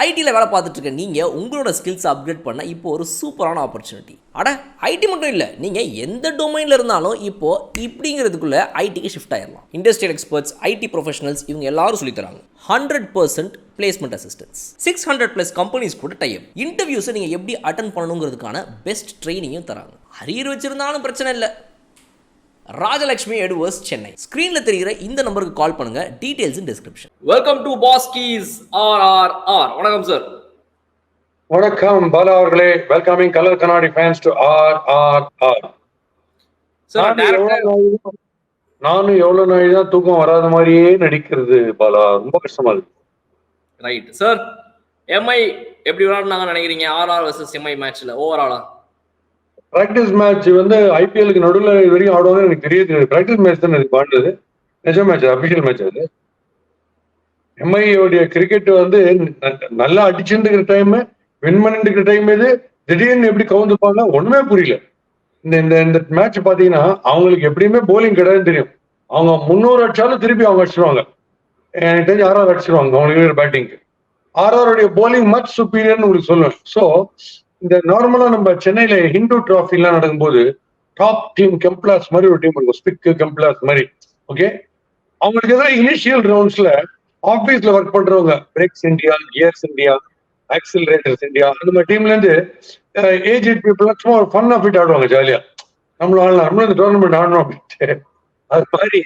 ஐடியில் வேலை பார்த்துட்டு இருக்க நீங்கள் உங்களோட ஸ்கில்ஸ் அப்கிரேட் பண்ண இப்போ ஒரு சூப்பரான ஆப்பர்ச்சுனிட்டி. அட ஐடி மட்டும் இல்லை, நீங்கள் எந்த டொமைனில் இருந்தாலும் இப்போது இப்படிங்கிறதுக்குள்ளே ஐடிக்கு ஷிஃப்ட் ஆயிடலாம். இண்டஸ்ட்ரியல் எக்ஸ்பர்ட்ஸ், ஐடி ப்ரொஃபஷனல்ஸ் இவங்க எல்லாரும் சொல்லித்தராங்க. 100% பிளேஸ்மெண்ட் அசிஸ்டன்ஸ், 600+ கம்பெனிஸ் கூட டைப். இன்டர்வியூஸை நீங்கள் எப்படி அட்டன் பண்ணணுங்கிறதுக்கான பெஸ்ட் ட்ரைனிங்கும் தராங்க. அரியர் வச்சிருந்தாலும் பிரச்சனை இல்லை. ராஜலட்சுமி எடுவர்ஸ் சென்னை. ஸ்கிரீன்ல தெரிகிற இந்த நம்பருக்கு கால் பண்ணுங்க. Details in description. Welcome to பாஸ் கீஸ் RRR. வணக்கம் சார். வணக்கம் பாலா அவர்களே. வெல்கமிங் கலர் கண்ணாடி ஃபேன்ஸ் டு RRR. சார் நானும் எவ்வளவு நாள் தான் தூக்கம் வராத மாதிரியே நடிக்கிறது பாலா, ரொம்ப கஷ்டமா இருக்கு. ரைட் சார், எம்ஐ எப்படி விளையாடுனாங்க நினைக்கிறீங்க RR vs எம்ஐ மேட்ச்ல ஓவராலா? பிராக்டிஸ் மேட்ச் வந்து ஐபிஎலுக்கு நடுவில் இது வரைக்கும் ஆடுவாங்க எனக்கு தெரியாது. பிராக்டிஸ் மேட்ச் தான் எனக்கு பாண்டது. நிஜ மேட்ச், அபிஷியல் மேட்ச். அது எம்ஐயோடைய கிரிக்கெட் வந்து நல்லா அடிச்சுட்டு டைம், வின் பண்ணிட்டு டைம், இது திடீர்னு எப்படி கவுந்துப்பாங்க ஒண்ணுமே புரியல. இந்த மேட்ச் பாத்தீங்கன்னா அவங்களுக்கு எப்படியுமே போலிங் கிடையாதுன்னு தெரியும். அவங்க 300 அடிச்சாலும் திருப்பி அவங்க அடிச்சிருவாங்க. எனக்கு தெரிஞ்சு RR அடிச்சிருவாங்க அவங்களுக்கு பேட்டிங்க்கு. RR போலிங் மச் சுப்பீரியர்னு உங்களுக்கு சொல்லுவேன். ஸோ இந்த நார்மலா நம்ம சென்னையில ஹிந்து டிராஃபி எல்லாம் நடக்கும்போது டாப் டீம் கெம்ப்ளாஸ் மாதிரி ஒரு டீம் இருக்கும், ஸ்பிக் கெம்ப்ளாஸ் மாதிரி. ஓகே, அவங்களுக்கு ஏதாவது இனிஷியல் ரவுண்ட்ஸ்ல ஆபீஸ்ல ஒர்க் பண்றவங்க, brakes India, gears India, accelerators India, அந்த மாதிரி டீம்ல இருந்து ஏஜெட் பீப்புள் சும்மா ஒரு ஃபன் ஆஃப் இட் ஆடுவாங்க ஜாலியா. நம்மளும் இந்த டோர்னமெண்ட் ஆடணும் அப்படின்ட்டு. அது மாதிரி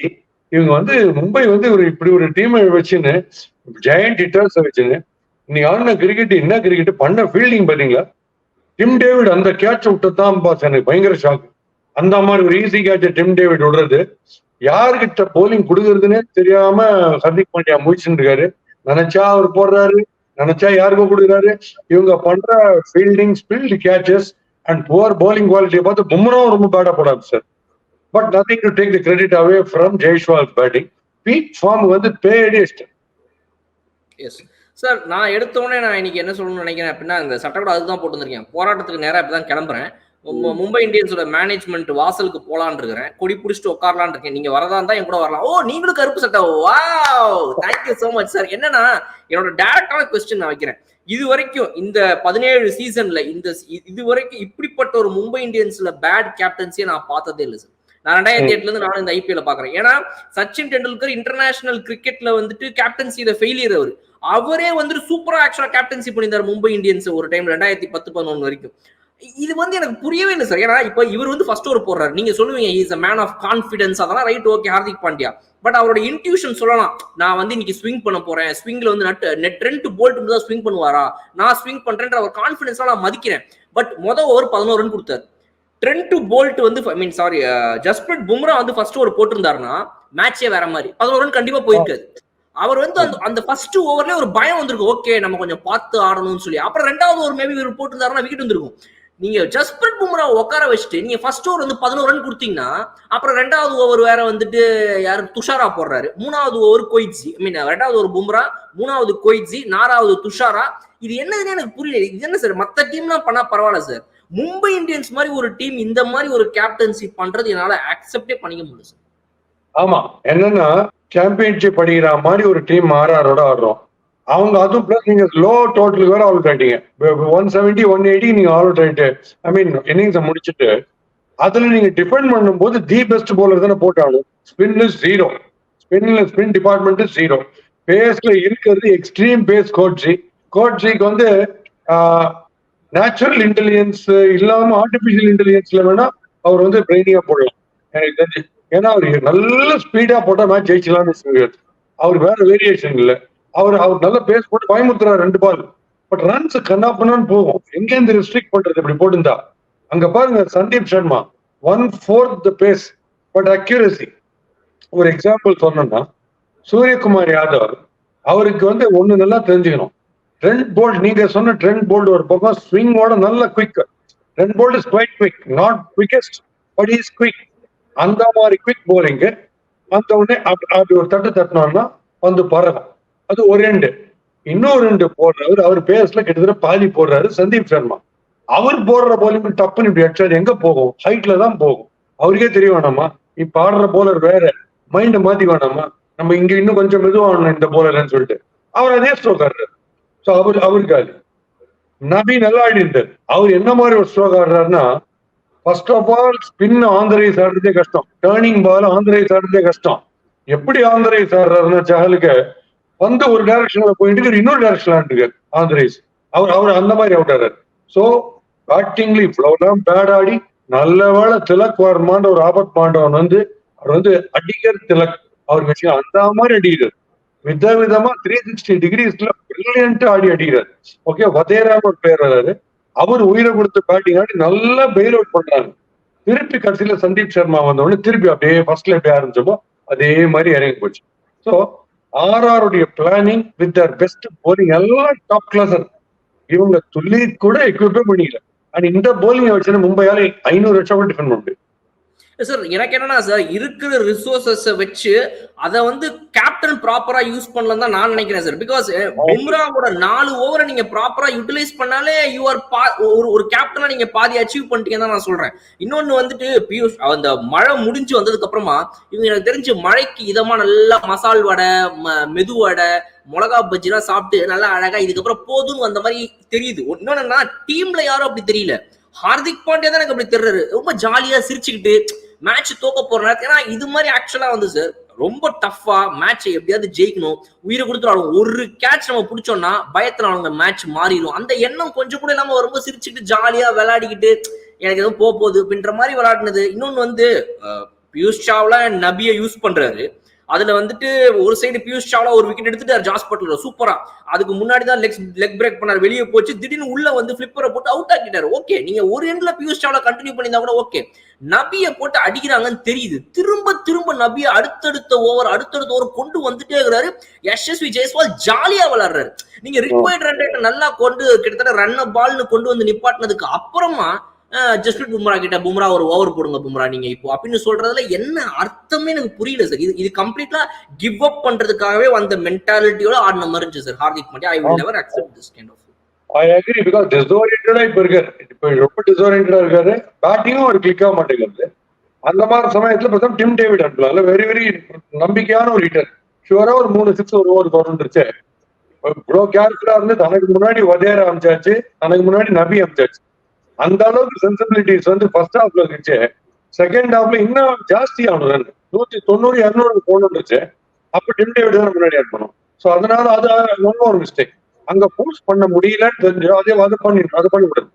இவங்க வந்து மும்பை வந்து இப்படி ஒரு டீமை வச்சுன்னு, ஜெயண்ட் ஹிட்டர்ஸ் வச்சுன்னு இன்னைக்கு ஆடின கிரிக்கெட் என்ன கிரிக்கெட் பண்ண ஃபீல்டிங் பாத்தீங்களா? டிம் டேவிட் அந்த கேட்ச் விட்டுதான் பாஸ் எனக்கு பயங்கர ஷாக். அந்த மாதிரி ஒரு ஈஸி கேட்ச டிம் டேவிட் விடுறது, யாருக்கிட்ட போலிங் கொடுக்கறதுன்னே தெரியாம ஹர்திக் பாண்டியா முயற்சின்னு இருக்காரு. நினைச்சா அவர் போடுறாரு, நினைச்சா யாருக்கும் கொடுக்குறாரு. இவங்க பண்ற fielding, spilled catches and poor bowling குவாலிட்டியை பார்த்து பும்ராவும் ரொம்ப பேடா போடாது sir. But nothing to take the credit away from Jaiswal batting. Peak form வந்து பேடிஸ்ட். எஸ் சார், நான் எடுத்தோடனே நான் இன்னைக்கு என்ன சொல்லணும்னு நினைக்கிறேன் அப்படின்னா, இந்த சட்டக்கூட அதுதான் போட்டு வந்திருக்கேன். போராட்டத்துக்கு நேரம் இப்பதான் கிளம்புறேன். மும்பை இந்தியன்ஸோட மேனேஜ்மெண்ட் வாசலுக்கு போலான்னு இருக்கிறேன். கொடி பிடிச்சிட்டு உட்காரலான் இருக்கேன். நீங்க வரதா இருந்தா என் கூட வரலாம். ஓ, நீங்களும் கருப்பு சட்டை? Wow, thank you so much sir. என்னன்னா, என்னோட டைரக்டான கொஸ்டின் நான் வைக்கிறேன். இது வரைக்கும் இந்த 17 சீசன்ல இது வரைக்கும் இப்படிப்பட்ட ஒரு மும்பை இந்தியன்ஸ்ல பேட் கேப்டன்சியை நான் பார்த்ததே இல்லை சார். நான் 2008 இருந்து நானும் இந்த IPL பாக்குறேன். ஏன்னா சச்சின் டெண்டுல்கர் இன்டர்நேஷனல் கிரிக்கெட்ல வந்துட்டு கேப்டன்சியில ஃபெயிலியர். அவரே வந்துட்டு சூப்பரா ஆக்சுவலா கேப்டன்சி பண்ணியிருந்தார் மும்பை இந்தியன்ஸ் ஒரு டைம் 2010-11 வரைக்கும். இது வந்து எனக்கு புரியவே இல்லை சார். ஏன்னா இப்ப இவர் வந்து ஃபர்ஸ்ட் ஓவர் போடுறாரு. நீங்க சொல்லுவீங்க is a man of confidence, அதெல்லாம் right, okay, Hardik Pandya. But அவரோட இன்ட்யூஷன் சொல்லலாம், நான் வந்து இன்னைக்கு ஸ்விங் பண்ண போறேன், ஸ்விங்ல வந்து ட்ரெண்ட் போல்ட் தான் ஸ்விங் பண்ணுவாரா, நான் ஸ்விங் பண்றேன்ற அவர் கான்பிடன்ஸ் நான் மதிக்கிறேன். பட் ஓவர் 11 ரன் கொடுத்தாரு. ட்ரெண்ட் போல்ட் வந்து ஜஸ்பிரிட் பும்ரா வந்து ஃபர்ஸ்ட் ஓவர் போட்டிருந்தாருன்னா மேட்சே வேற மாதிரி 11 ரன் கண்டிப்பா போயிருக்காது. அவர் வந்து அந்த ஃபர்ஸ்ட் ஓவர்ல ஒரு பயம் வந்திருக்கும், ஓகே நம்ம கொஞ்சம் பார்த்து ஆடணும்னு சொல்லி. அப்புறம் 2வது ஓவர் மேபி இவர் போட்டிருந்தாருன்னா விக்கெட் வந்திருக்கும். நீங்க ஜஸ்பிரிட் பும்ரா உட்கார வச்சுட்டு நீங்க ஃபர்ஸ்ட் ஓவர் வந்து 11 ரன் கொடுத்தீங்கன்னா, அப்புறம் 2வது ஓவர் வேற வந்துட்டு யாரு துஷாரா போடுறாரு, 3வது ஓவர் கொய்ட்ஸி, 2வது ஓவர் பும்ரா, 3வது கொய்ட்ஸி, 4வது துஷாரா. இது என்னதுன்னு எனக்கு புரியல. இது என்ன சார், மத்த டீம்லாம் பண்ணா பரவாயில்ல சார், மும்பை இந்தியன்ஸ் மாதிரி ஒரு டீம் இந்த மாதிரி ஒரு கேப்டன்சி பண்றது என்னால அக்செப்டே பண்ணிக்க முடியல சார். ஆமா, என்னன்னா சாம்பியன்ஷிப் அடிக்கிற மாதிரி ஒரு டீம் RRரோட ஆடுறோம். அவங்க அதுவும் பிளஸ் நீங்க லோ டோட்டலுக்கு வேற அவுட் ஆயிட்டீங்க. 170, 180 நீங்க அவுட் ஆயிட்டு, இன்னிங்ஸை முடிச்சுட்டு அதுல நீங்க டிஃபெண்ட் பண்ணும்போது தி பெஸ்ட் போலர் தானே போட்டாலும் spin zero, spin department zero. பேஸ்ல இருக்கிறது எக்ஸ்ட்ரீம் பேஸ் கோட்ஸிக்கு வந்து நேச்சுரல் இன்டெலிஜென்ஸ் இல்லாம ஆர்டிபிஷியல் இன்டெலிஜென்ஸ்ல வேணா அவர் வந்து பிரெயினியா போடலாம் எனக்கு தெரிஞ்சு. ஏன்னா அவர் நல்ல ஸ்பீடா போட்டா மேட்ச் ஜெயிச்சலாம்னு. அவர் வேற வேரியேஷன் இல்லை. அவர் நல்ல பேஸ் போட்டு பயமுறுத்துறாரு 2 பால். பட் ரன்ஸ் கண்ணாப்பண்ணான்னு போகும். எங்கேருந்து ரெஸ்ட்ரிக்ட் பண்றது இப்படி போட்டுருந்தா? அங்க பாருங்க, Sandeep Sharma 1/4 the pace but accuracy. ஒரு எக்ஸாம்பிள் சொன்னோம்னா, சூரியகுமார் யாதவ் அவருக்கு வந்து ஒண்ணு நல்லா தெரிஞ்சுக்கணும். ட்ரெண்ட் போல்ட், நீங்க சொன்ன ட்ரெண்ட் போல்ட் ஒரு பக்கம் ஸ்விங்கோட நல்ல quick. Trent Boult is quite quick, not quickest but is quick. அந்த மாதிரி குவிக் போலிங்கு அந்த உடனே அப்படி ஒரு தட்டினோம்னா வந்து பறக்கும். அது ஒரு ரெண்டு. இன்னொரு 2 போடுறவர், அவர் பேஸ்ல கிட்டத்தட்ட பாதி போடுறாரு சந்தீப் சர்மா. அவர் போடுற போலிங் டப்புன்னு இப்படி அடிச்சாரு, எங்க போகும்? ஹைட்ல தான் போகும். அவருக்கே தெரிய வேணாமா இப்ப ஆடுற போலர் வேற, மைண்ட் மாத்தி வேணாமா, நம்ம இங்க இன்னும் கொஞ்சம் மெதுவாகணும் இந்த போலர்ன்னு சொல்லிட்டு அவர் அதே ஸ்ட்ரோக் ஆடுறாரு. ஸோ அவருக்கு அது நபி நல்லா ஆடி இருந்தார். அவர் என்ன மாதிரி ஒரு ஸ்ட்ரோக் ஆடுறாருன்னா, ஃபர்ஸ்ட் ஆஃப் ஆல் ஸ்பின் ஆந்திரைஸ் ஆடுறதே கஷ்டம், டேர்னிங் பால் ஆந்திரைஸ் ஆடுறதே கஷ்டம். எப்படி ஆந்திரைஸ் ஆடுறாருன்னா சஹலுக்கு வந்து ஒரு டைரக்ஷன்ல போயிட்டு இன்னொரு டைரக்ஷன் ஆடுறாரு ஆந்திரைஸ். அவர் அந்த மாதிரி அவுட் ஆடுறாரு. ஸோ பேட்டிங்ல இவ்வளவுதான் பேட் ஆடி நல்ல வேளை திலக் வர்மான்ற ஒரு ஆபத் பாண்டவன் வந்து அவர் வந்து அடிக்கிற திலக் அவர் விஷயம் அந்த மாதிரி அடிக்கிறார். விதவிதமா 360 டிகிரிஸ்ல பிரில்லியன்ட் ஆடி அடிக்கிறார். ஓகே, வதேரான்னு ஒரு பேர் வராரு. அவர் உயிரை கொடுத்து பேட்டிங் ஆடி நல்லா பெயில் அவுட் பண்றாங்க. திருப்பி கடைசியில சந்தீப் சர்மா வந்தோடனே திருப்பி அப்படியே ஃபர்ஸ்ட்ல எப்படி ஆரம்பிச்சோமோ அதே மாதிரி இறங்கி போச்சு. ஸோ ஆர்ஆருடைய planning with their best bowling எல்லாம் டாப் கிளாஸ். இவங்க துள்ளி கூட எக்யூப்பே பண்ணிக்கல. அண்ட் இந்த போலிங் வச்சுன்னா மும்பையால 500 லட்சம் கூட டிஃபெண்ட் பண்ண சார். எனக்கு என்னன்னா சார், இருக்கிற ரிசோர்சஸ் வச்சு அதை வந்து கேப்டன் ப்ராப்பரா யூஸ் பண்ணலாம் தான் நான் நினைக்கிறேன் சார். பிகாஸ் பும்ராவோட 4 ஓவரை நீங்க ப்ராப்பரா யூட்டிலைஸ் பண்ணாலே யூஆர் ஒரு கேப்டனா நீங்க பாதி அச்சீவ் பண்ணிட்டீங்கன்னு தான் நான் சொல்றேன். இன்னொன்னு வந்துட்டு பியூஷ் அந்த மழை முடிஞ்சு வந்ததுக்கு அப்புறமா இவங்க எனக்கு தெரிஞ்சு மழைக்கு இதமா நல்லா மசால் வடை, மெது வடை, மிளகா பஜ்ஜிலாம் சாப்பிட்டு நல்லா அழகா இதுக்கப்புறம் போதும்னு வந்த மாதிரி தெரியுது. இன்னொன்னா டீம்ல யாரும் அப்படி தெரியல. ஹார்திக் பாண்டியா தான் எனக்கு அப்படி தெரிறாரு. ரொம்ப ஜாலியா சிரிச்சுக்கிட்டு மேட்ச் தோக்க போற நேரத்துல, ஏன்னா இது மாதிரி ஆக்சுவலா வந்து சார் ரொம்ப டஃபா மேட்சை எப்படியாவது ஜெயிக்கணும், உயிரை கொடுத்துரும். ஒரு கேட்ச் நம்ம பிடிச்சோம்னா பயத்துல அவங்க மேட்ச் மாறிடும். அந்த எண்ணம் கொஞ்சம் கூட இல்லாம ரொம்ப சிரிச்சுக்கிட்டு ஜாலியா விளையாடிக்கிட்டு எனக்கு எதுவும் போகுது அப்படின்ற மாதிரி விளையாடுனது. இன்னொன்னு வந்து பியூஷ் சாவ்லா நபியை யூஸ் பண்றாரு. அதுல வந்துட்டு ஒரு சைடு பியூஷ் சாவ்லா ஒரு விக்கெட் எடுத்துட்டாரு ஜாஸ் பட்லர் சூப்பரா. அதுக்கு முன்னாடி தான் லெக் பிரேக் பண்ணாரு, வெளியே போச்சு. திடீர்னு உள்ள வந்து பிளிப்பரை போட்டு அவுட் ஆக்கிட்டாரு. ஓகே, நீங்க ஒரு எண்ட்ல பியூஷ் சாவ்லா கண்டினியூ பண்ணியிருந்தா கூட ஓகே. நபியை போட்டு அடிக்கிறாங்கன்னு தெரியுது. திரும்ப திரும்ப நபியை அடுத்தடுத்த ஓவர் கொண்டு வந்துட்டே இருக்கிறாரு. யசஸ்வி ஜெய்ஸ்வால் ஜாலியா விளையாடுறாரு. நீங்க ரிக்வயர்ட் ரன் ரேட் நல்லா கொண்டு கிட்டத்தட்ட ரன் பால்னு கொண்டு வந்து நிப்பாட்டினதுக்கு அப்புறமா ஜஸ்பிரீத் பும்ரா கிட்ட பும்ரா ஒரு ஓவர் போடுங்க பும்ரா நீங்க இப்போ அப்படின்னு சொல்றதுல என்ன அர்த்தமே எனக்கு புரியல சார். இது கம்ப்ளீட்டா கிவ் அப் பண்றதுக்காகவே அந்த மென்டாலிட்டியோட ஆடின மாதிரி இருந்துச்சு sir Hardik Pandya. I will never accept this kind of. I agree. Because டிஸ்ஓரியன்டா இப்ப இருக்காரு. இப்ப ரொம்ப டிஸ்ஓரியன்டா இருக்காரு. பேட்டிங்கும் ஒரு கிளிக் ஆக மாட்டேங்குது. அந்த மாதிரி சமயத்துல பார்த்தா டிம் டேவிட் அனுப்பலாம். வெரி வெரி நம்பிக்கையான ஒரு ஹிட்டர். ஷுவரா ஒரு 3 6 ஒரு ஓவர் தொடர்ந்துருச்சு. இவ்வளவு கேர்ஃபுல்லா இருந்து தனக்கு முன்னாடி வதேரா அமைச்சாச்சு, தனக்கு முன்னாடி நபி அமைச்சாச்சு. அந்த அளவுக்கு சென்சிபிலிட்டிஸ் வந்து ஃபர்ஸ்ட் ஹாஃப்ல இருந்துச்சு. செகண்ட் ஹாஃப்ல இன்னும் ஜாஸ்தி ஆகணும். 190 200 போகணும்னுச்சு. அப்ப டிம் டேவிட் தான் முன்னாடி ஆட் பண்ணும். ஸோ அதனால அது ஒரு மிஸ்டேக். அங்க போஸ்ட் பண்ண முடியலன்னு தெரிஞ்சு அதே அது பண்ணி விடுறது.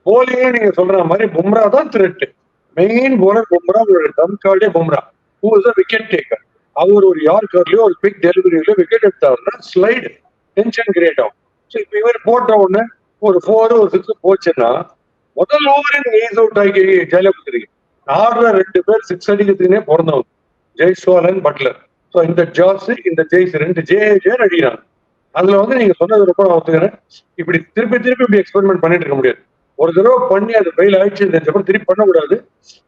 போலிங்கே நீங்க சொல்ற மாதிரி பும்ரா தான் த்ரெட். மெயின் போலர் பும்ரா, ஒரு டம் கார்டே Bumrah. Who is a wicket taker. அவர் ஒரு யார்கர்லயோ ஒரு பிக் டெலிவரியிலயோ விக்கெட் எடுத்தாருன்னா ஸ்லைடு டென்ஷன் கிரியேட் ஆகும். ஸோ இப்ப இவர் போட்ட உடனே ஒரு 4 ஒரு 6 போச்சுன்னா முதல் ஓவரே நீங்க ஈஸ் அவுட் ஆகி ஜெயில கொடுத்துருக்கீங்க. ஆடுற 2 பேர் 6 அடிக்கிறதுக்குனே பிறந்தவங்க, ஜெய்ஸ்வால் அண்ட் பட்லர். ஸோ இந்த ஜாஸ் இந்த ஜெய்ஸ் 2 ஜே அடிக்கிறாங்க. அதுல வந்து நீங்க சொன்னது ரொம்ப நான் ஒத்துக்கிறேன். இப்படி திருப்பி இப்படி எக்ஸ்பெரிமெண்ட் பண்ணிட்டு இருக்க முடியாது. ஒரு தடவை பண்ணி அது ஃபெயில் ஆயிடுச்சு தெரிஞ்சப்பறம் திருப்பி பண்ணக்கூடாது.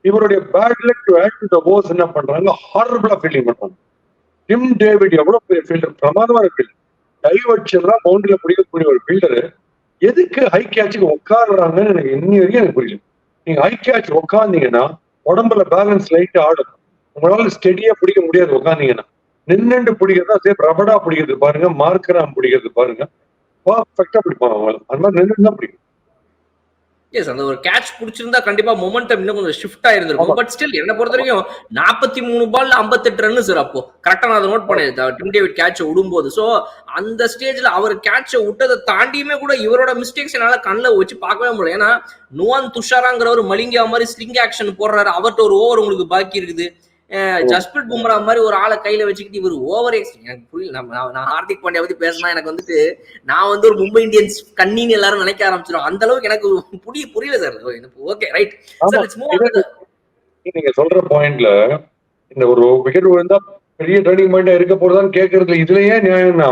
இவருடைய bad luck to add to the woes என்ன பண்றாங்க, ஹாரபிளா ஃபீல்டிங் பண்றாங்க. டிம் டேவிட் எவ்வளவு பெரிய ஃபீல்டர், பிரமாதமான ஃபீல்டர். டைவர்ஷன்லாம் பவுண்டரியில பிடிக்கக்கூடிய ஒரு ஃபீல்டரு எதுக்கு ஹை கேட்சுக்கு உட்காடுறாங்கன்னு எனக்கு இன்னி வரைக்கும் எனக்கு புரியல. நீங்க ஹை கேட்ச் உட்காந்தீங்கன்னா உடம்புல பேலன்ஸ் லைட் ஆடும். உங்களால ஸ்டெடியா பிடிக்க முடியாது. உட்காந்தீங்கன்னா நின்னுண்டு பிடிக்கிறதா சேம் ரபடா பிடிக்கிறது பாருங்க, மார்க்கராம் பிடிக்கிறது பாருங்க, பர்ஃபெக்டா பிடிப்பாங்க அவங்க. அந்த மாதிரி நின்று தான் பிடிக்கும். எஸ், அந்த ஒரு கேட்ச் பிடிச்சிருந்தா கண்டிப்பா மொமெண்டம் இன்னும் கொஞ்சம் ஷிஃப்ட் ஆயிருந்திருக்கும். பட் ஸ்டில் என்ன பொறுத்த வரைக்கும் 43 பால்ல 58 ரன் சார். அப்போ கரெக்டா நான் அதை நோட் பண்ணேன் டிம் டேவிட் கேட்சை விடும்போது. சோ அந்த ஸ்டேஜ்ல அவர் கேட்சை விட்டதை தாண்டியுமே கூட இவரோட மிஸ்டேக்ஸ் என்னால கண்ணில் வச்சு பார்க்கவே முடியல. ஏன்னா நுவான் துஷாராங்கிறவர் மலிங்கா மாதிரி ஸ்லிங் ஆக்ஷன் போடுறாரு. அவர்கிட்ட ஒரு ஓவர் உங்களுக்கு பாக்கி இருக்குது. ஜஸ்பிரீத் பும்ரா மாதிரி ஒரு ஆளை கையில வச்சுக்கிட்டு இவர் ஓவர் எனக்கு புரியல. நான் ஹார்திக் பாண்டியா பத்தி பேசினா எனக்கு வந்துட்டு நான் வந்து ஒரு மும்பை இந்தியன்ஸ் கண்ணின்னு எல்லாரும் நினைக்க ஆரம்பிச்சிடும். அந்த அளவுக்கு எனக்கு புரியல சார். Okay right. நீங்க சொல்ற பாயிண்ட்ல இந்த ஒரு விக்கெட் விழுந்தா பெரிய டர்னிங் பாயிண்டா இருக்க போறதான்னு கேட்கறதுல இதுலயே நியாயம்னா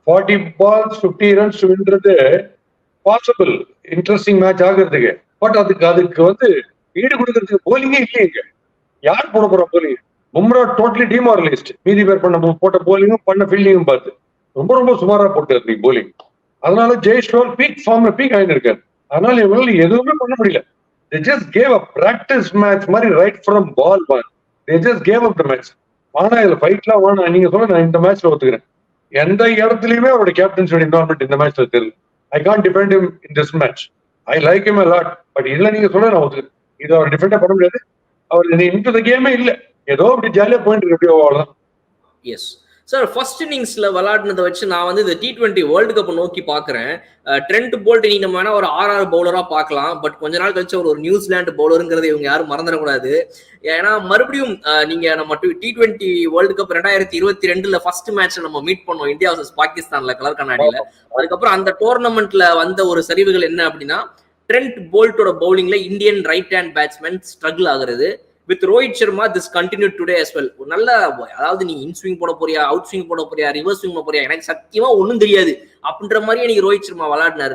40 balls 50 runs வின்றது பாசிபிள், இன்ட்ரெஸ்டிங் மேட்ச் ஆகுறதுக்கு. பட் அதுக்கு வந்து ஈடு கொடுக்கறதுக்கு போலிங்கே இல்லைங்க. யார் போட போற போலிங்? பும்ரா டோட்டலி டிமாரலைஸ்ட். மீதி பேர் போட்ட போலிங்கும் பண்ண ஃபீல்டிங்கும் பார்த்து ரொம்ப சுமாரா போட்டு போலிங். அதனால ஜெய்ஸ்வால் பீக் ஃபார்ம்ல பீக் ஆகிட்டு இருக்காரு. அதனால இவங்களால எதுவுமே பண்ண முடியல. They just gave a practice match மாதிரி right from ball one. They just gave up the match. ஆனா இதுல ஃபைட்லாம் வேணாம். நீங்க சொல்ல நான் இந்த மேட்ச்ல ஒத்துக்கிறேன். எந்த இடத்துலயுமே அவரோட கேப்டன்ஸோட இன்வால்மெண்ட் இந்த மேட்ச்ல தெரியும். I can't depend him in this match. I like him a lot. But இதுல நீங்க சொல்ல நான் ஒத்துக்கிறேன். இது அவர் டிஃபெண்டா பண்ண முடியாது. அவர் இன்டு த கேமே இல்ல. ஏதோ அப்படி ஜாலியா போயிட்டு இருக்கு எப்படியோ அவ்வளவுதான். எஸ் சார், ஃபர்ஸ்ட் இன்னிங்ஸ்ல விளையாடினதை வச்சு நான் வந்து இந்த T20 வேர்ல்டு கப் நோக்கி பாக்குறேன். ட்ரெண்ட் போல்ட் நீ நம்ம வேணா ஒரு RR பவுலரா பார்க்கலாம், பட் கொஞ்ச நாள் கழிச்சு ஒரு நியூசிலாந்து பவுலருங்கிறத இவங்க யாரும் மறந்துடக்கூடாது. ஏன்னா மறுபடியும் நீங்க நம்ம T20 வேர்ல்டு கப் 2022 ஃபர்ஸ்ட் மேட்ச்ல நம்ம மீட் பண்ணோம் இந்தியா வர்சஸ் பாகிஸ்தான்ல கலர் கண்ணாடியில. அதுக்கப்புறம் அந்த டோர்னமெண்ட்ல வந்த ஒரு சரிவுகள் என்ன அப்படின்னா, ட்ரெண்ட் போல்ட்டோட பவுலிங்ல Indian right hand batsman struggle ஆகுறது. With Rohit Sharma this continue today as well. ஒரு நல்ல, அதாவது நீ இன் ஸ்விங் போட போறியா, அவுட் ஸ்விங் போட போறியா, ரிவர்ஸ் ஸ்விங் போட போறியா, எனக்கு சத்தியமா ஒன்றும் தெரியாது அப்படின்ற மாதிரியே நீங்க ரோஹித் சர்மா விளையாடினாரு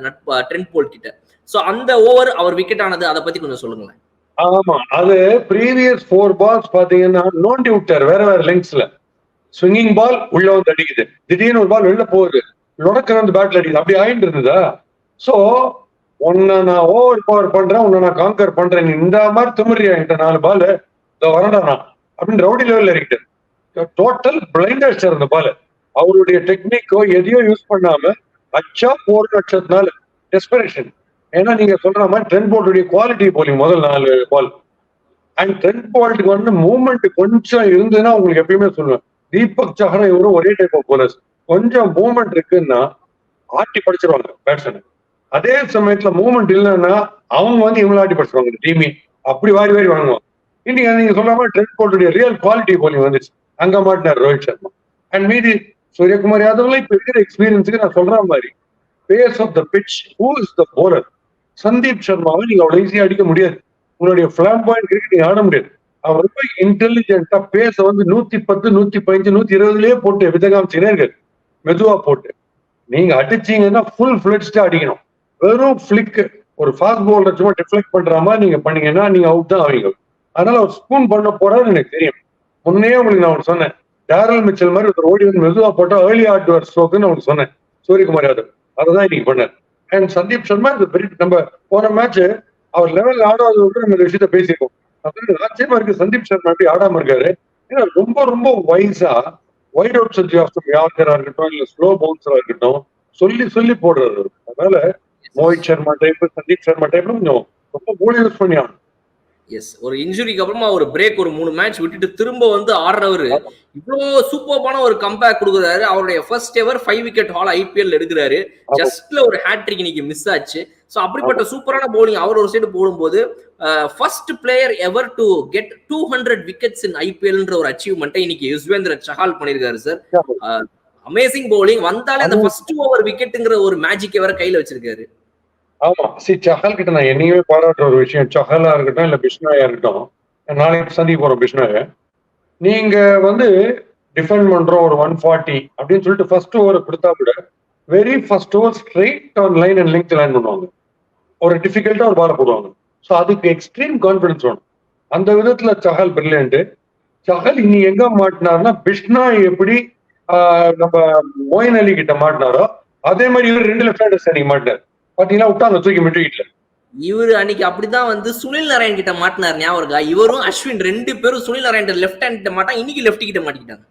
ட்ரெண்ட் போல்ட் கிட்ட. சோ அந்த ஓவர் அவர் விக்கெட் ஆனது, அதை பத்தி கொஞ்சம் சொல்லுங்களேன். ஆமா, அது ப்ரீவியஸ் 4 பால்ஸ் பாத்தீங்கன்னா நோண்டி விட்டாரு வேற வேற லெங்க்ஸ்ல. ஸ்விங்கிங் பால் உள்ள வந்து அடிக்குது, திடீர்னு ஒரு பால் வெளில போகுது, லொடக்கிற வந்து பேட்ல அடிக்குது, அப்படி ஆயிட்டு இருந்ததா. சோ உன்னை நான் ஓவர் பவர் பண்றேன், உன்னை நான் காங்கர் பண்றேன், நீ இந்த மாதிரி திமிரியா என்கிட்ட 4 பால் வரண்டா நான் அப்படின்னு ரவுடி லெவல்ல இறக்கிட்டார். டோட்டல் பிளைண்ட் அடிச்சார் அந்த பால். அவருடைய டெக்னிக்கோ எதையோ யூஸ் பண்ணாம அச்சா போர் அடிச்சதுனால டெஸ்பரேஷன். ஏன்னா நீங்க சொல்ற மாதிரி ட்ரெண்ட் போல்ட்டுடைய குவாலிட்டி போலிங் முதல் 4 பால். அண்ட் ட்ரெண்ட் போல்ட்டுக்கு வந்து மூவ்மெண்ட் கொஞ்சம் இருந்ததுன்னா உங்களுக்கு எப்பயுமே சொல்லுவேன், தீபக் சஹரா இவரும் ஒரே டைப் ஆஃப் போலர்ஸ். கொஞ்சம் மூவ்மெண்ட் இருக்குன்னா ஆட்டி படிச்சிருவாங்க பேட்ஸ்மேன். அதே சமயத்துல மூவ்மெண்ட் இல்லைன்னா அவங்க வந்து இவங்களை ஆட்டி படிச்சிருவாங்க இந்த டீமே. அப்படி வாரி வாரி வாங்குவாங்க. இன்னைக்கு நீங்க சொல்ற மாதிரி ட்ரெண்ட் போல்ட்டுடைய ரியல் குவாலிட்டி போலிங் வந்துச்சு. அங்க மாட்டினார் ரோஹித் சர்மா. அண்ட் மீதி சூரியகுமார் யாதவ்ல இப்ப இருக்கிற எக்ஸ்பீரியன்ஸுக்கு நான் சொல்ற மாதிரி pace of the pitch, who is the bowler? Sandeep சர்மாவை நீங்க அவ்வளவு ஈஸியா அடிக்க முடியாது. உங்களுடைய பிளாம்பாயிண்ட் கிரிக்கெட் நீங்க ஆட முடியாது. அவர் ரொம்ப இன்டெலிஜென்ட்டா பேச வந்து 110, 115, 120லயே போட்டு விதகாமிச்சுனே இருக்காரு, மெதுவா போட்டு. நீங்க அடிச்சீங்கன்னா ஃபுல் ஃபிளட்ஜா அடிக்கணும். வெறும் பிளிக், ஒரு ஃபாஸ்ட் பவுலர் சும்மா டிஃப்ளெக்ட் பண்ற மாதிரி நீங்க பண்ணீங்கன்னா நீங்க அவுட் தான் ஆவீங்க. அதனால அவர் ஸ்பூன் பண்ண போறாரு எனக்கு தெரியும். முன்னே உங்களுக்கு நான் ஒன்று சொன்னேன், டேரல் மிச்சல் மாதிரி ஒரு ஓடி வந்து மெதுவா போட்டா ஏர்லி ஆர்டுவர் ஸ்ட்ரோக்குன்னு உங்களுக்கு சொன்னேன் சூரியகுமார் யாதவ். அதை இன்னைக்கு பண்ணார். அண்ட் சந்தீப் சர்மா நம்ம போன மேட்ச் அவர் லெவல் ஆடாத விட்டு நம்ம இந்த விஷயத்த பேசியிருக்கோம். ஆச்சரியமா இருக்கு சந்தீப் சர்மா எப்படி ஆடாம இருக்காரு. ஏன்னா ரொம்ப ரொம்ப வைஸா வைட் அவுட் சர்ஜி ஆஃப் யார்கரா இருக்கட்டும், இல்ல ஸ்லோ பவுன்சரா இருக்கட்டும், சொல்லி சொல்லி போடுறாரு. அதனால மோஹித் சர்மா டைப், சந்தீப் சர்மா டைப்ல கொஞ்சம் ரொம்ப மூளை யூஸ் பண்ணி ஆகணும். எஸ், ஒரு இன்ஜுரிக்கு அப்புறமா ஒரு பிரேக், ஒரு 3 மேட்ச் விட்டுட்டு திரும்ப வந்து ஆடுறவரு இவ்வளவு சூப்பர்பான ஒரு கம்பேக் கொடுக்குறாரு. அவருடைய first ever 5 wicket hall IPL எடுக்கிறாரு. ஜஸ்ட்ல ஒரு ஹேட்ரிக் இன்னைக்கு மிஸ் ஆச்சு. சோ அப்படிப்பட்ட சூப்பரான பவுலிங் அவர் ஒரு சைடு போடும்போது, first player ever to get 200 wickets in IPLன்ற ஒரு அச்சீவ்மெண்ட்டை இன்னைக்கு யுஸ்வேந்திர சஹால் பண்ணிருக்காரு சார். Amazing bowling. வந்தாலே அந்த ஃபர்ஸ்ட் ஓவர் விக்கெட்டுங்கிற ஒரு மேஜிக் எவர் கையில வச்சிருக்காரு. ஆமா, சஹல் கிட்ட நான் என்னையுமே பாராட்டுற ஒரு விஷயம், சஹலா இருக்கட்டும் இல்ல பிஷ்னாயா இருக்கட்டும், நாளைக்கு சந்திக்க போறோம் பிஷ்னாய. நீங்க வந்து டிஃபெண்ட் பண்றோம் ஒரு 140 அப்படின்னு சொல்லிட்டு ஃபர்ஸ்ட் ஓவர் கொடுத்தா கூட very first over straight on line and length land பண்ணுவாங்க. ஒரு டிஃபிகல்ட்டா ஒரு பால போடுவாங்க. ஸோ அதுக்கு எக்ஸ்ட்ரீம் கான்பிடன்ஸ் வேணும். அந்த விதத்துல சஹல் பிரில்லியன்ட். சஹல் இனி எங்க மாட்டினார்னா, பிஷ்னா எப்படி நம்ம மொயின் அலி கிட்ட மாட்டினாரோ அதே மாதிரி இவர் 2 லெஃப்ட் ஹேண்டர்ஸ் அன்னைக்கு மாட்டினார். பாத்தீங்கன்னா விட்டாங்க தூக்கி மிட்டுக்கிட்டல. இவரு அன்னைக்கு அப்படிதான் வந்து சுனில் நாராயண் கிட்ட மாட்டினார், ஞாபகம் இருக்கா? இவரும் அஸ்வின் 2 பேரும் சுனில் நாராயண் லெஃப்ட் ஹேண்ட் கிட்ட மாட்டாங்க, இன்னைக்கு லெஃப்ட் கிட்ட மாட்டிக்கிட்டாங்க.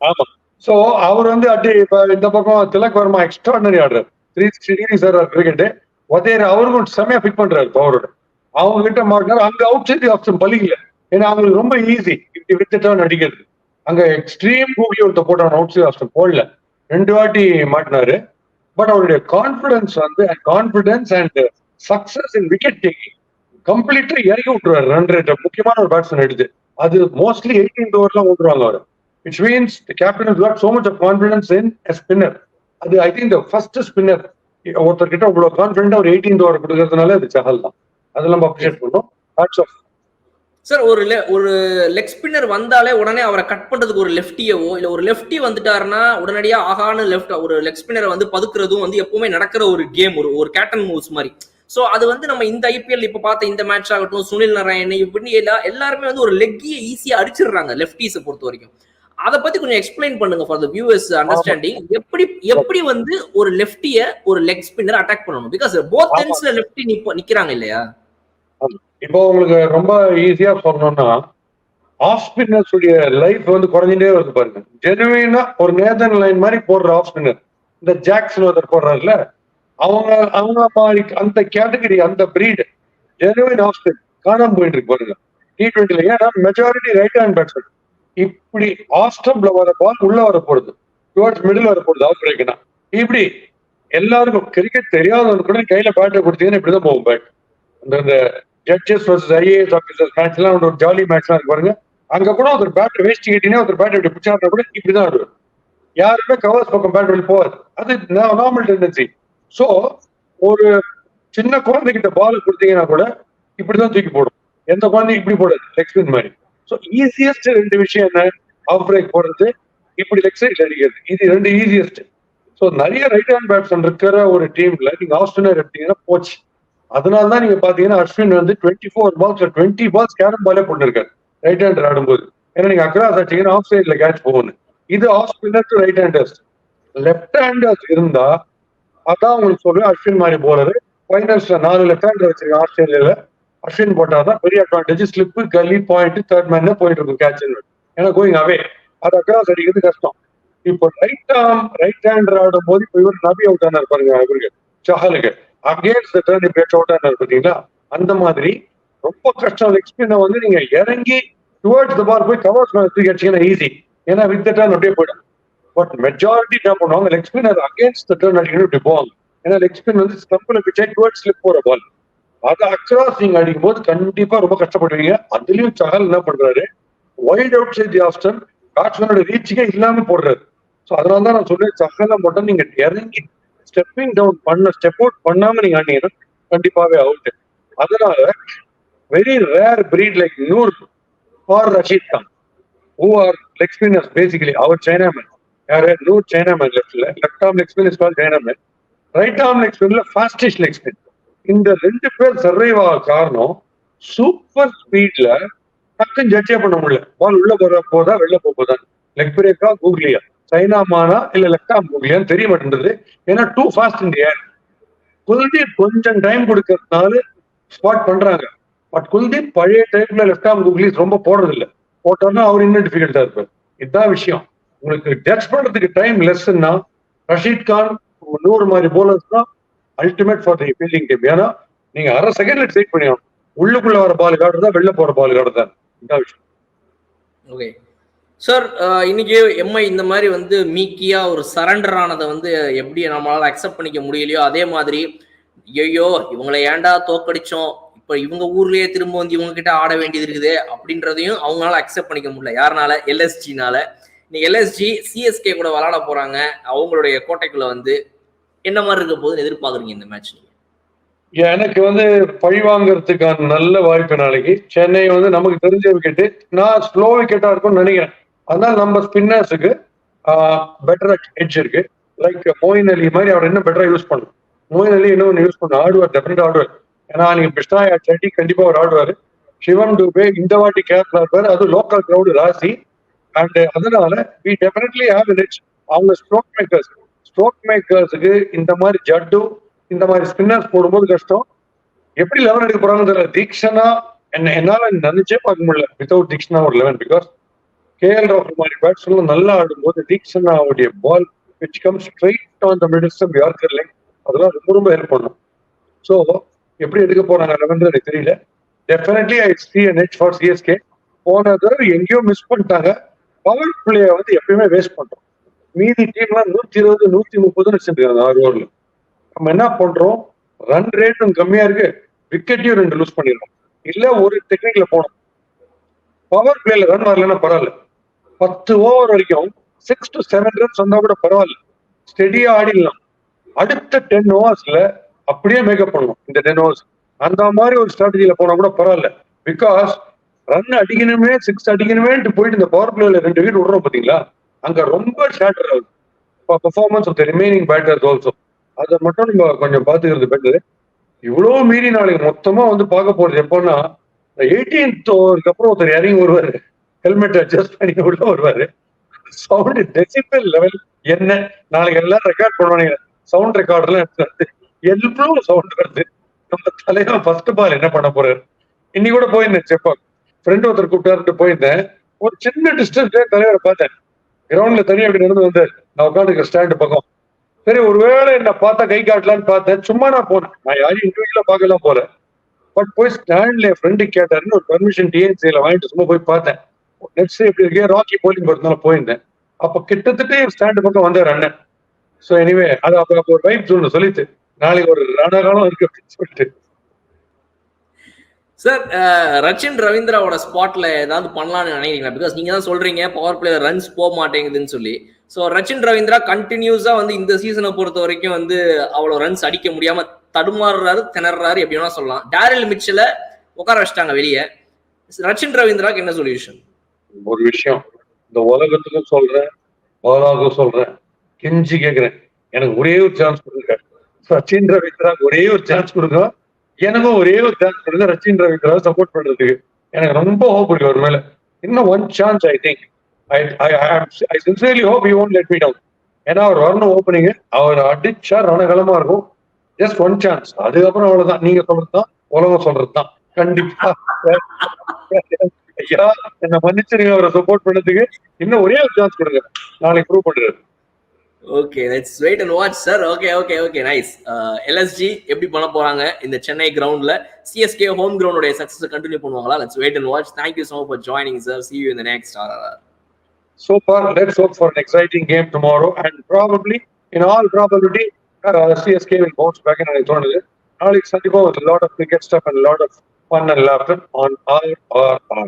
ஆமா, சோ அவர் வந்து இப்ப இந்த பக்கம் திலக் வர்மா எக்ஸ்ட்ராடனரி ஆடுறாரு, 360 டிகிரி சார் கிரிக்கெட். ஒதேர் அவருக்கும் செமையா பிக் பண்றாரு பவரோட. அவங்க கிட்ட மாட்டினாரு. அங்க அவுட் சைட் ஆப்ஷன் பலிக்கல. ஏன்னா அவங்களுக்கு ரொம்ப ஈஸி இப்படி வித்துட்டா நடிக்கிறது. அங்க எக்ஸ்ட்ரீம் கூகுளி ஒருத்த போட்டாங்க, அவுட் சைட் ஆப்ஷன் போடல. 2 வாட்டி மாட்டினாரு. பட் அவருடைய கான்பிடன்ஸ் வந்து confidence and success in wicket taking கம்ப்ளீட்டா இறக்கி விட்டுருவாரு. ரன் ரேட் முக்கியமான ஒரு பேட்ஸ்மேன் எடுத்து அது மோஸ்ட்லி 18th ஓவர்லாம் விட்டுருவாங்க அவர். Which means the captain has got so much of confidence in a spinner. அது I think the first spinner ஒருத்தர் கிட்ட அவ்வளவு கான்ஃபிடென்ட்டா ஒரு 18th ஓவர் கொடுக்கறதுனால அது சஹல் தான். அதெல்லாம் நம்ம அப்ரிஷியேட் பண்ணோம். Hats off sir. ஒரு லெக் ஸ்பின்னர் வந்தாலே உடனே அவரை கட் பண்றதுக்கு ஒரு லெஃப்டியவோ இல்ல ஒரு லெஃப்டி வந்துட்டாருன்னா உடனடியா ஆகான லெஃப்ட் ஒரு லெக் ஸ்பின்னரை வந்து பதுக்குறதும் வந்து எப்பவுமே நடக்கிற ஒரு கேம், ஒரு கேட்டன் மூவ்ஸ் மாதிரி. சோ அது வந்து நம்ம இந்த IPL இப்ப பார்த்த இந்த மேட்ச் ஆகட்டும், சுனில் நாராயண் இப்படி எல்லாருமே வந்து ஒரு லெக்கியை ஈஸியா அடிச்சிடுறாங்க லெஃப்டிஸை பொறுத்த வரைக்கும். அதை பத்தி கொஞ்சம் எக்ஸ்பிளைன் பண்ணுங்க ஃபார் தி வியூவர்ஸ் அண்டர்ஸ்டாண்டிங். எப்படி வந்து ஒரு லெஃப்டிய ஒரு லெக் ஸ்பின்னர் அட்டாக் பண்ணணும்? பிகாஸ் போத் எண்ட்ஸ்ல லெஃப்டி நிக்கிறாங்க இல்லையா? இப்போ உங்களுக்கு ரொம்ப ஈஸியா சொல்லணும்னா, ஆஃப் ஸ்பின்னர்ஸ் உடைய லைஃப் வந்து குறைஞ்சிட்டே வருது பாருங்க. ஜெனுவினா ஒரு நேதன் லைன் மாதிரி போடுற ஆஃப் ஸ்பின்னர், இந்த ஜாக்சன் ஒருத்தர் போடுறாருல, அவங்க அவங்க மாதிரி அந்த கேட்டகரி, அந்த பிரீடு ஜெனுவின் ஆஃப் ஸ்பின் காணாம போயிட்டு இருக்கு பாருங்க T20ல. ஏன்னா மெஜாரிட்டி ரைட் ஹேண்ட் பேட்ஸ்மேன். இப்படி ஆஃப் ஸ்டம்ப்ல வர பால் உள்ள வர போறது, டுவர்ட்ஸ் மிடில் வர போறது ஆஃப் பிரேக்னா. இப்படி எல்லாருக்கும் கிரிக்கெட் தெரியாதவங்க கூட கையில பேட்டை கொடுத்தீங்கன்னா இப்படிதான் போகும் பேட். அந்த judges versus IAS officers match எல்லாம் ஒரு ஜாலி மேட்ச்லாம் இருக்கு பாருங்க. அங்க கூட ஒரு பேட் வேஸ்ட் கேட்டீங்கன்னா ஒரு பேட் இப்படி பிடிச்சா கூட இப்படிதான் ஆடுவார். யாருமே கவர்ஸ் பக்கம் பேட் வெளியே போவாது. அது நார்மல் டெண்டன்சி. சோ ஒரு சின்ன குழந்தைகிட்ட பால் கொடுத்தீங்கன்னா கூட இப்படிதான் தூக்கி போடும். எந்த குழந்தையும் இப்படி போடாது, லெக் ஸ்பின் மாதிரி. ஸோ ஈஸியஸ்ட் 2 விஷயம் என்ன, ஆஃப் பிரேக் போடுறது, இப்படி லெக் சைட்ல அடிக்கிறது. இது 2 ஈஸியஸ்ட். ஸோ நிறைய ரைட் ஹேண்ட் பேட்ஸ்மேன் இருக்கிற ஒரு டீம்ல நீங்க ஆஃப் ஸ்பின்னர் எடுத்தீங்கன்னா போச்சு. அதனாலதான் நீங்க பாத்தீங்கன்னா அஸ்வின் வந்து 24 பால்ஸ் 20 பால்ஸ் கேரம் பாலே போட்டுருக்காரு ரைட் ஹேண்டர் ஆடும்போது. ஏன்னா நீங்க அக்ராஸ் ஆச்சீங்கன்னா ஆஃப் சைட்ல கேட்ச் போகணும். இது off spinner to right handers. Left handers இருந்தா அதான் உங்களுக்கு சொல்றேன், அஸ்வின் மாதிரி போலரு ஃபைனல்ஸ்ல 4 லெப்ட் ஹேண்டர் வச்சிருக்க ஆஸ்திரேலியால அஸ்வின் போட்டாதான் பெரிய அட்வான்டேஜ். ஸ்லிப்பு, கல்லி, பாயிண்ட், தேர்ட் மேன் போயிட்டு இருக்கும் கேட்ச். ஏன்னா கோயிங் அவே, அது அக்ராஸ் அடிக்கிறது கஷ்டம். இப்போ ரைட் ஹேண்டர் ஆடும் போது இப்போ இவர் நபி அவுட் ஆனார் பாருங்க, அவருக்கு சஹலுக்கு அகேன்ஸ்ட் த டர்ன் இப்ப அவுட் ஆனார் பாத்தீங்களா. அந்த மாதிரி ரொம்ப கஷ்டம். லெக் ஸ்பின்னை வந்து நீங்க இறங்கி டுவர்ட்ஸ் த பால் போய் கவர்ஸ் தூக்கி அடிச்சீங்கன்னா ஈஸி, ஏன்னா வித் த டர்ன் அப்படியே போயிடும். பட் மெஜாரிட்டி என்ன பண்ணுவாங்க, leg spinner against the turn அடிக்கணும் இப்படி போவாங்க. ஏன்னா லெக் ஸ்பின் வந்து ஸ்டம்பில் பிச்சை டுவர்ட்ஸ் ஸ்லிப் போற பால், அதை அக்ராஸ் நீங்க அடிக்கும் போது கண்டிப்பா ரொம்ப கஷ்டப்படுவீங்க. அதுலயும் சஹல் என்ன பண்றாரு, wild out side the of stump பேட்ஸ்மேனோட ரீச்சுக்கே இல்லாம போடுறாரு. ஸோ அதனால தான் நான் சொல்றேன், சஹலை மட்டும் நீங்க இறங்கி ஸ்டெப்பிங் டவுன் ஸ்டெப் அவுட் பண்ணாம நீங்க ஆனீங்கன்னா கண்டிப்பாவே அவுட். அதனால very rare breed like Noor or Rashid Khan who are leg spinners basically. Our Chinaman, Noor Chinaman left arm leg spin is called Chinaman. Right arm leg spin fastest leg spin. இந்த 2 பேர் survive ஆக காரணம் super ஸ்பீட்ல டக்குன்னு ஜட்ஜே பண்ண முடியல. பால் உள்ள போதா வெளில போதா, லெக் பிரேக்கா கூகுளியா, சைனாமானா இல்ல லெஃப்ட் ஆர்ம் கூகுளியான்னு தெரிய மாட்டேன்றது. ஏன்னா டூ ஃபாஸ்ட் இன் தி ஏர். குல்தீப் கொஞ்சம் டைம் கொடுக்கறதுனால ஸ்பாட் பண்றாங்க. பட் குல்தீப் பழைய டைப்ல லெஃப்ட் ஆர்ம் கூகுளி ரொம்ப போடுறது இல்லை. போட்டோம்னா அவர் இன்னும் டிஃபிகல்ட்டா இருப்பார். இதுதான் விஷயம். உங்களுக்கு ஜட்ஜ் பண்றதுக்கு டைம் லெஸ்ன்னா ரஷீத் கான், நூறு மாதிரி போலர்ஸ் தான் ultimate for the fielding team. ஏன்னா நீங்க அரை செகண்ட்ல டிசைட் பண்ணிடணும், உள்ளுக்குள்ள வர பால் காடுறதா வெளில போற பால் காடுறதா. இதுதான் விஷயம். ஓகே சார், இன்னைக்கு எம்ஐ இந்த மாதிரி வந்து மீக்கியா ஒரு சரண்டர் ஆனதை வந்து எப்படி நம்மளால அக்செப்ட் பண்ணிக்க முடியலையோ, அதே மாதிரி ஐயோ இவங்களை ஏன்டா தோக்கடிச்சோம், இப்ப இவங்க ஊர்லயே திரும்ப வந்து இவங்க கிட்ட ஆட வேண்டியது இருக்குது அப்படின்றதையும் அவங்களால அக்செப்ட் பண்ணிக்க முடியல. யாருனால? எல்எஸ்ஜினால. இன்னைக்கு எல்எஸ்ஜி சிஎஸ்கே கூட விளையாட போறாங்க. அவங்களுடைய கோட்டைக்குள்ள வந்து என்ன மாதிரி இருக்க போதுன்னு எதிர்பார்க்குறீங்க இந்த மேட்ச்? எனக்கு வந்து பழி வாங்குறதுக்கான நல்ல வாய்ப்பு நாளைக்கு. சென்னை வந்து நமக்கு தெரிஞ்ச விக்கெட்டு, நான் ஸ்லோ விக்கெட்டா இருக்கும்னு நினைக்கிறேன். அதனால நம்ம ஸ்பின்னர்ஸுக்கு பெட்டர் எட்ஜ் இருக்கு. லைக் மோயின் அலி மாதிரி அவர் இன்னும் பெட்டரா யூஸ் பண்ணும். மோயின் அலி இன்னும் யூஸ் பண்ண ஆடுவார், டெஃபினட்டா ஆடுவார். ஏன்னா நீங்க பிஸ்னாய் சட்டி கண்டிப்பா அவர் ஆடுவார். சிவம் டூபே இந்த வாட்டி கேப்ல இருப்பாரு, அது லோக்கல் கிரௌடு ராசி. அண்ட் அதனால we definitely have an edge. அவங்க ஸ்ட்ரோக் மேக்கர்ஸுக்கு இந்த மாதிரி ஜட்டு இந்த மாதிரி ஸ்பின்னர்ஸ் போடும்போது கஷ்டம். எப்படி 11 எடுக்க போறாங்கன்னு தெரியல. தீக்ஷனா என்னால நினைச்சே பார்க்க முடியல வித்தவுட் தீக்ஷனா ஒரு 11. பிகாஸ் கேஎல் ராகுல் மாதிரி பேட்ஸ்மேன் நல்லா ஆடும்போது தீக்ஷனாவுடைய ball which come straight on the middle stump yorker length, அதெல்லாம் ரொம்ப ரொம்ப ஹெல்ப் பண்ணும். ஸோ எப்படி எடுக்க போறாங்க 11 எனக்கு தெரியல. Definitely I see an edge for CSK. போன தடவை எங்கேயோ மிஸ் பண்ணிட்டாங்க. பவர் பிளேயை வந்து எப்பயுமே வேஸ்ட் பண்றோம். மீதி டீம்லாம் 120 130 வச்சிருக்காங்க 6 ஓவர்ல. நம்ம என்ன பண்றோம், ரன் ரேட்டும் கம்மியா இருக்கு, விக்கெட்டையும் 2 லூஸ் பண்ணிடுறோம். இல்ல ஒரு டெக்னிக்ல போனோம், பவர் பிளேல ரன் வரலன்னா பரவாயில்ல, 10 ஓவர் வரைக்கும் 6 to 7 ரன்ஸ் வந்தா கூட பரவாயில்ல, ஸ்டெடியா ஆடிடலாம். அடுத்த 10 ஓவர்ஸ்ல அப்படியே மேக்கப் பண்ணணும். இந்த 10 ஓவர்ஸ் அந்த மாதிரி ஒரு ஸ்ட்ராட்டஜியில போனா கூட பரவாயில்ல. பிகாஸ் ரன் அடிக்கணுமே 6 அடிக்கணுமேன்ட்டு போயிட்டு இந்த பவர் பிளேல 2 விக்கெட் விடுறோம் பாத்தீங்களா, அங்க ரொம்ப ஷேட்டர் ஆகுது performance of the remaining batters also. அதை மட்டும் நம்ம கொஞ்சம் பாத்துக்கிறது பெட்டர். இவ்வளவு மீறி நாளைக்கு மொத்தமா வந்து பார்க்க போறது எப்போன்னா 18th ஓவருக்கு அப்புறம் ஒருத்தர் இறங்கி வருவாரு, ஹெல்மெட் அட்ஜஸ்ட் பண்ணி உள்ள வருவாரு. சவுண்ட் டெசிபல் லெவல் என்ன, நாளைக்கு எல்லாம் ரெக்கார்ட் பண்ணுவாங்க, சவுண்ட் ரெக்கார்ட் எல்லாம் எடுத்து எவ்வளவு சவுண்ட் வருது. நம்ம தலைவர் ஃபர்ஸ்ட் பால் என்ன பண்ண போறாரு. இன்னைக்கு கூட போயிருந்தேன் செப்பாக், ஃப்ரெண்ட் ஒருத்தர் கூப்பிட்டாருட்டு போயிருந்தேன். ஒரு சின்ன டிஸ்டன்ஸ்ல தலைவரை பார்த்தேன். கிரவுண்ட்ல தனியா அப்படி நடந்து வந்தார். நான் உட்காந்துருக்க ஸ்டாண்ட் பக்கம். சரி ஒருவேளை என்ன பார்த்தா கை காட்டலான்னு பார்த்தேன். சும்மா நான் போனேன். நான் யாரையும் இண்டிவிஜுவலா பார்க்கலாம் போல. பட் போய் ஸ்டாண்ட்ல என் ஃப்ரெண்டு கேட்டாருன்னு ஒரு பர்மிஷன் டிஎன்சில வாங்கிட்டு சும்மா போய் பார்த்தேன். நெக்ஸ்ட் எப்படி இருக்கே ராக்கி போலிங் போறதுனால போயிருந்தேன். அப்ப கிட்டத்தட்ட என் ஸ்டாண்டு பக்கம் வந்தார் அண்ணன். சோ எனிவே அது அப்ப ஒரு வைப் ஒன்று சொல்லிட்டு நாளைக்கு ஒரு ரணகாலம் இருக்கு அப்படின்னு சொல்லிட்டு. சார் ரச்சின் ரவீந்திராவோட ஸ்பாட்ல ஏதாவது பண்ணலாம்னு நினைக்கிறீங்களா? பிகாஸ் நீங்க தான் சொல்றீங்க பவர் பிளேயர் ரன்ஸ் போக மாட்டேங்குதுன்னு சொல்லி. ஸோ ரச்சின் ரவீந்திரா கண்டினியூஸா வந்து இந்த சீசனை பொறுத்த வரைக்கும் வந்து அவ்வளவு ரன்ஸ் அடிக்க முடியாம தடுமாறுறாரு, திணறாரு, எப்படி வேணா சொல்லலாம். டேரில் மிச்சல உட்கார வச்சிட்டாங்க வெளியே. ரச்சின் ரவீந்திராக்கு என்ன சொல்யூஷன்? ஒரு விஷயம் இந்த உலகத்துக்கும் சொல்றேன், பாலாவுக்கும் சொல்றேன், கெஞ்சி கேட்கிறேன், எனக்கு ஒரே ஒரு சான்ஸ் கொடுங்க. ரச்சின் ரவீந்திராக்கு ஒரே ஒரு சான்ஸ் கொடுங்க. எனக்கும் ஒரே ஒரு சான்ஸ் கொடுங்க ரச்சின் ரவீந்திரா சப்போர்ட் பண்றதுக்கு. எனக்கு ரொம்ப ஹோப் இருக்கு அவர் மேல. இன்னும் one chance I think. I sincerely hope he won't let me down. ஏன்னா அவர் வரணும் ஓப்பனிங், அவர் அடிச்சா ரணகலமா இருக்கும். Just one chance. அதுக்கப்புறம் அவ்வளவுதான். நீங்க சொல்றதுதான் உலகம் சொல்றதுதான். கண்டிப்பா ஐயா என்ன மன்னிச்சிருங்க, அவரை சப்போர்ட் பண்ணதுக்கு. இன்னும் ஒரே ஒரு சான்ஸ் கொடுங்க, நாளைக்கு ப்ரூவ் பண்றாரு. Okay, let's wait and watch sir. Okay nice. LSG எப்படி பண்ண போறாங்க இந்த சென்னை கிரவுண்ட்ல? சிஎஸ்கே ஹோம் கிரவுண்டோட சக்சஸ் கண்டினியூ பண்ணுவாங்களா? Let's wait and watch. Thank you so much for joining sir. See you in the next RRR. So far, let's hope for an exciting game tomorrow, and probably, in all probability, CSK will bounce back in and I நாளைக்கு சந்திப்போம் with a lot of cricket stuff and a lot of fun and laughter on RRR.